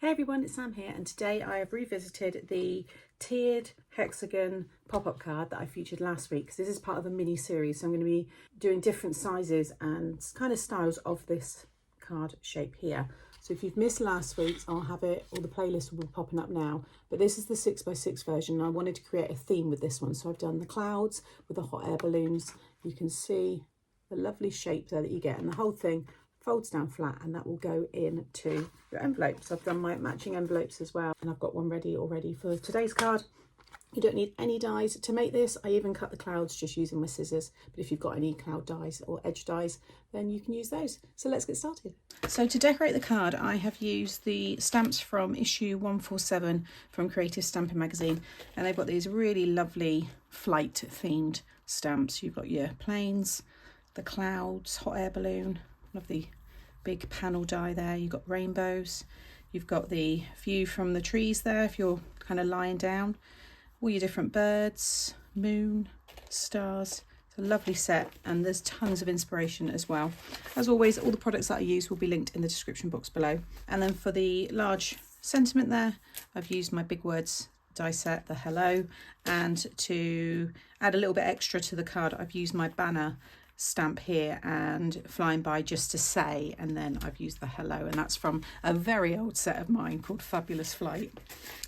Hey everyone, it's Sam here, and today I have revisited the tiered hexagon pop-up card that I featured last week, because this is part of a mini series. So I'm going to be doing different sizes and kind of styles of this card shape here. So if you've missed last week's, I'll have it, or the playlist will be popping up now, but this is the 6x6 version and I wanted to create a theme with this one. So I've done the clouds with the hot air balloons. You can see the lovely shape there that you get, and the whole thing folds down flat, and that will go into your envelopes. I've done my matching envelopes as well, and I've got one ready already for today's card. You don't need any dies to make this. I even cut the clouds just using my scissors, but if you've got any cloud dies or edge dies, then you can use those. So let's get started. So to decorate the card, I have used the stamps from issue 147 from Creative Stamping Magazine, and they've got these really lovely flight themed stamps. You've got your planes, the clouds, hot air balloon, lovely big panel die there. You've got rainbows, you've got the view from the trees there if you're kind of lying down, all your different birds, moon, stars. It's a lovely set, and there's tons of inspiration as well. As always, all the products that I use will be linked in the description box below. And then for the large sentiment there, I've used my big words die set, the hello, and to add a little bit extra to the card, I've used my banner stamp here and flying by just to say, and then I've used the hello, and that's from a very old set of mine called Fabulous Flight.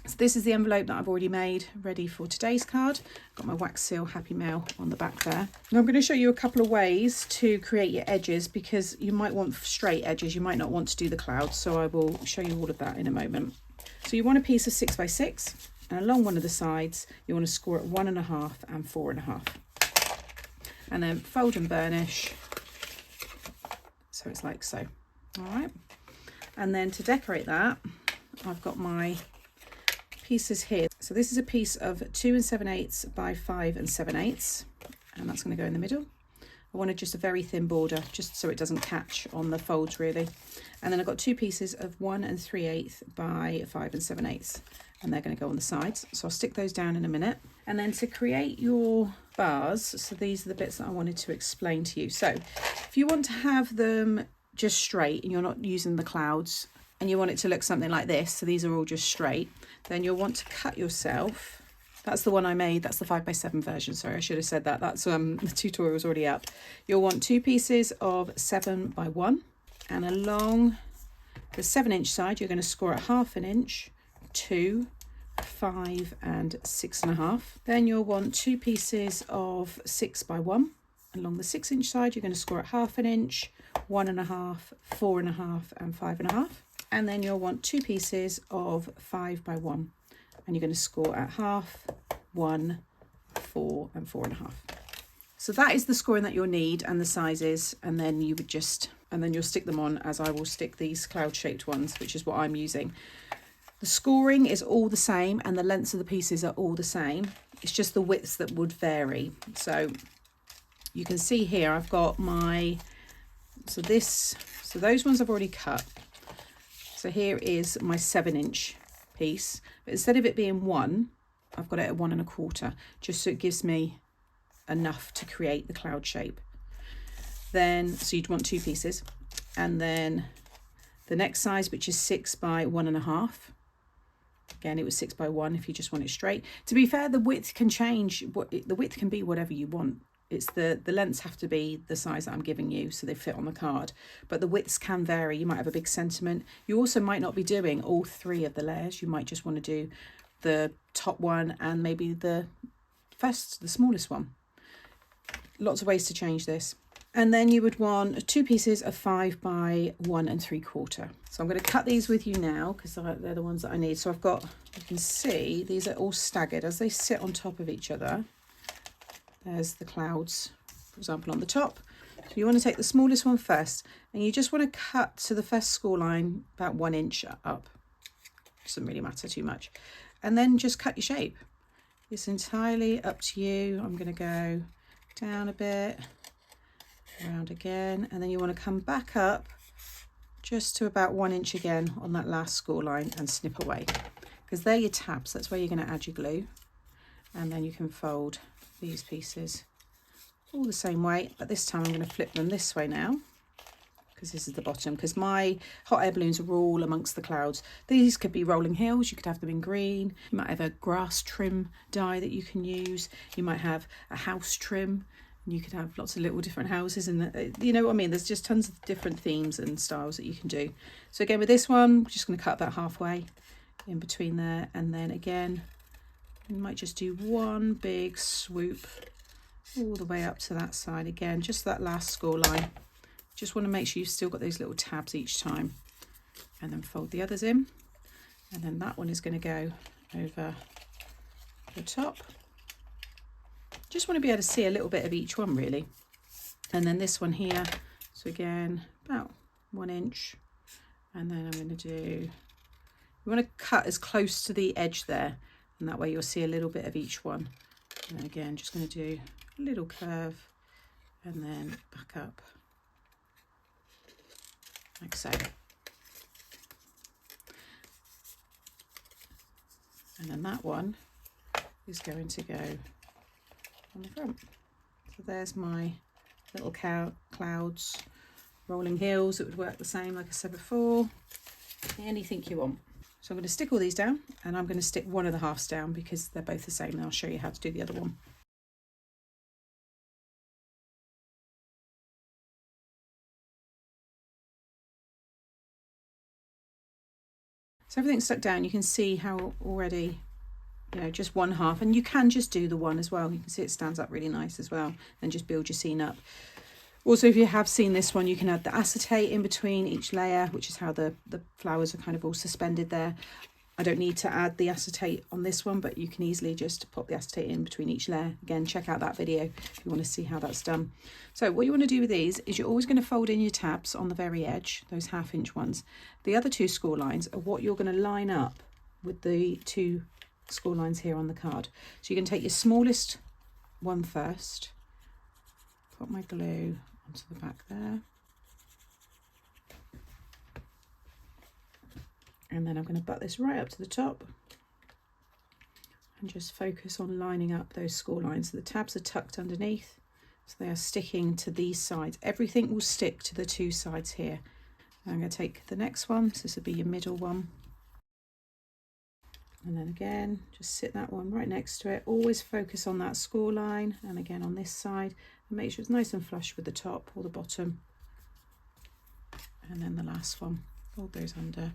So this is the envelope that I've already made ready for today's card. Got my wax seal Happy Mail on the back there. Now I'm going to show you a couple of ways to create your edges, because you might want straight edges, you might not want to do the clouds, so I will show you all of that in a moment. So you want a piece of 6x6, and along one of the sides you want to score at 1.5 and 4.5. And then fold and burnish, so it's like so. All right, and then to decorate that, I've got my pieces here. So this is a piece of 2 7/8 by 5 7/8, and that's going to go in the middle. I wanted just a very thin border, just so it doesn't catch on the folds really. And then I've got 2 pieces of 1 3/8 by 5 7/8, and they're going to go on the sides. So I'll stick those down in a minute. And then to create your bars, so these are the bits that I wanted to explain to you. So if you want to have them just straight and you're not using the clouds, and you want it to look something like this, so these are all just straight, then you'll want to cut yourself. That's the one I made, that's the 5x7 version, sorry, I should have said that. That's the tutorial's already up. You'll want 2 pieces of 7 by 1, and along the 7-inch side you're going to score at 1/2 inch, 2, 5 and 6.5. Then you'll want 2 pieces of 6 by 1. Along the 6-inch side you're going to score at 1/2 inch, 1.5, 4.5 and 5.5. And then you'll want 2 pieces of 5 by 1, and you're going to score at 1/2, 1, 4 and 4.5. So that is the scoring that you'll need and the sizes, and then you would just, and then you'll stick them on as I will stick these cloud shaped ones, which is what I'm using. The scoring is all the same and the lengths of the pieces are all the same. It's just the widths that would vary. So you can see here I've got my, so those ones I've already cut. So here is my 7-inch piece, but instead of it being 1, I've got it at 1 1/4, just so it gives me enough to create the cloud shape. Then, so you'd want 2 pieces, and then the next size, which is 6 by 1.5. Again, it was 6 by 1 if you just want it straight. To be fair, the width can change. The width can be whatever you want. It's the lengths have to be the size that I'm giving you, so they fit on the card. But the widths can vary. You might have a big sentiment. You also might not be doing all 3 of the layers. You might just want to do the top one and maybe the smallest one. Lots of ways to change this. And then you would want 2 pieces of 5 by 1 3/4. So I'm going to cut these with you now, because they're the ones that I need. So I've got, you can see these are all staggered as they sit on top of each other. There's the clouds, for example, on the top. So you want to take the smallest one first, and you just want to cut to the first score line about 1 inch up. Doesn't really matter too much. And then just cut your shape. It's entirely up to you. I'm going to go down a bit, around again, and then you want to come back up just to about 1 inch again on that last score line and snip away, because they're your tabs. That's where you're going to add your glue, and then you can fold these pieces all the same way, but this time I'm going to flip them this way now, because this is the bottom, because my hot air balloons are all amongst the clouds. These could be rolling hills, you could have them in green, you might have a grass trim die that you can use, you might have a house trim, and you could have lots of little different houses, and you know what I mean, there's just tons of different themes and styles that you can do. So again with this one, we're just going to cut about halfway in between there, and then again you might just do one big swoop all the way up to that side again, just that last score line. Just want to make sure you've still got those little tabs each time, and then fold the others in, and then that one is going to go over the top. Just want to be able to see a little bit of each one really. And then this one here, so again about 1 inch, and then I'm going to do, you want to cut as close to the edge there, and that way you'll see a little bit of each one. And then again just going to do a little curve and then back up like so. And then that one is going to go on the front. So there's my little clouds, rolling hills. It would work the same like I said before, anything you want. So I'm going to stick all these down, and I'm going to stick one of the halves down because they're both the same, and I'll show you how to do the other one. So everything's stuck down. You can see how already, you know, just one half, and you can just do the one as well. You can see it stands up really nice as well, and just build your scene up. Also, if you have seen this one, you can add the acetate in between each layer, which is how the flowers are kind of all suspended there. I don't need to add the acetate on this one, but you can easily just pop the acetate in between each layer. Again, check out that video if you want to see how that's done. So what you want to do with these is you're always going to fold in your tabs on the very edge, those 1/2 inch ones. The other 2 score lines are what you're going to line up with the 2 score lines here on the card. So you can take your smallest one first, put my glue onto the back there, and then I'm going to butt this right up to the top and just focus on lining up those score lines. So the tabs are tucked underneath, so they are sticking to these sides. Everything will stick to the 2 sides here. And I'm going to take the next one, so this will be your middle one, and then again just sit that one right next to it. Always focus on that score line, and again on this side, and make sure it's nice and flush with the top or the bottom. And then the last one, fold those under.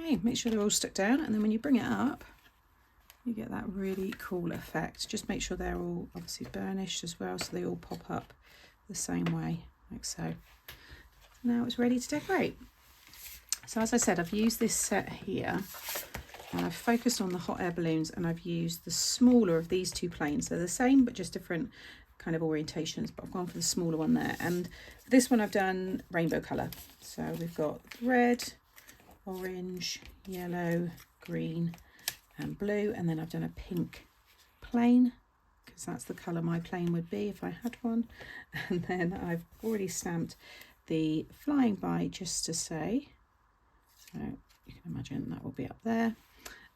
Okay, make sure they're all stuck down, and then when you bring it up, you get that really cool effect. Just make sure they're all obviously burnished as well, so they all pop up the same way, like so. Now it's ready to decorate. So as I said, I've used this set here, and I've focused on the hot air balloons, and I've used the smaller of these 2 planes. They're the same, but just different kind of orientations, but I've gone for the smaller one there. And for this one I've done rainbow colour. So we've got red, orange, yellow, green and blue, and then I've done a pink plane because that's the colour my plane would be if I had one. And then I've already stamped the flying by just to say, so you can imagine that will be up there.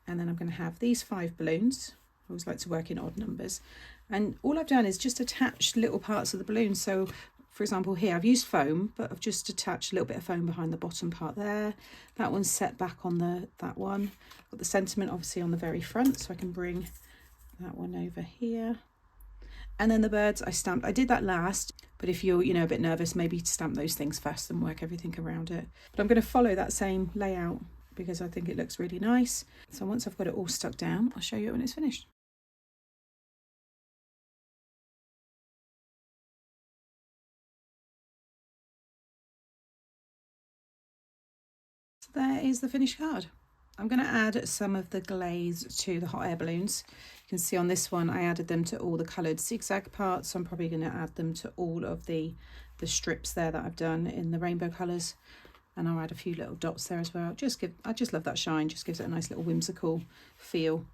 And then I'm going to have these 5 balloons. I always like to work in odd numbers, and all I've done is just attach little parts of the balloon. So for example here I've used foam, but I've just attached a little bit of foam behind the bottom part there. That one's set back on that one. Got the sentiment obviously on the very front, so I can bring that one over here. And then the birds I stamped. I did that last, but if you're, you know, a bit nervous, maybe stamp those things first and work everything around it. But I'm going to follow that same layout because I think it looks really nice. So once I've got it all stuck down, I'll show you it when it's finished. So there is the finished card. I'm going to add some of the glaze to the hot air balloons. You can see on this one I added them to all the coloured zigzag parts, so I'm probably going to add them to all of the strips there that I've done in the rainbow colours, and I'll add a few little dots there as well. I just love that shine, just gives it a nice little whimsical feel.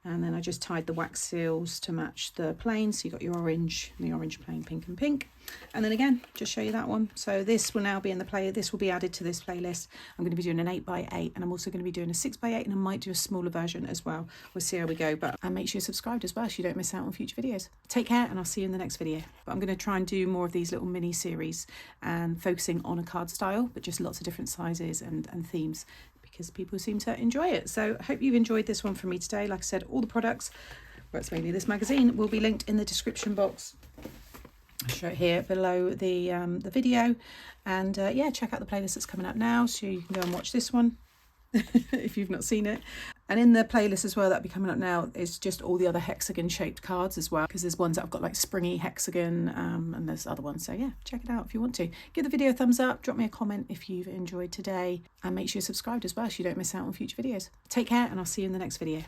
And then I just tied the wax seals to match the plain. So you got your orange, and the orange plain, pink and pink. And then again, just show you that one. So this will now be in the play. This will be added to this playlist. I'm going to be doing an 8x8, and I'm also going to be doing a 6x8, and I might do a smaller version as well. We'll see how we go. But and make sure you're subscribed as well so you don't miss out on future videos. Take care, and I'll see you in the next video. But I'm going to try and do more of these little mini series and focusing on a card style, but just lots of different sizes and themes, because people seem to enjoy it. So I hope you've enjoyed this one from me today. Like I said, all the products, well, it's mainly this magazine, will be linked in the description box. I'll show it here below the video. And yeah, check out the playlist that's coming up now, so you can go and watch this one if you've not seen it. And in the playlist as well that'll be coming up now is just all the other hexagon shaped cards as well, because there's ones that I've got like springy hexagon, and there's other ones. So yeah, check it out if you want to. Give the video a thumbs up, drop me a comment if you've enjoyed today, and make sure you're subscribed as well so you don't miss out on future videos. Take care, and I'll see you in the next video.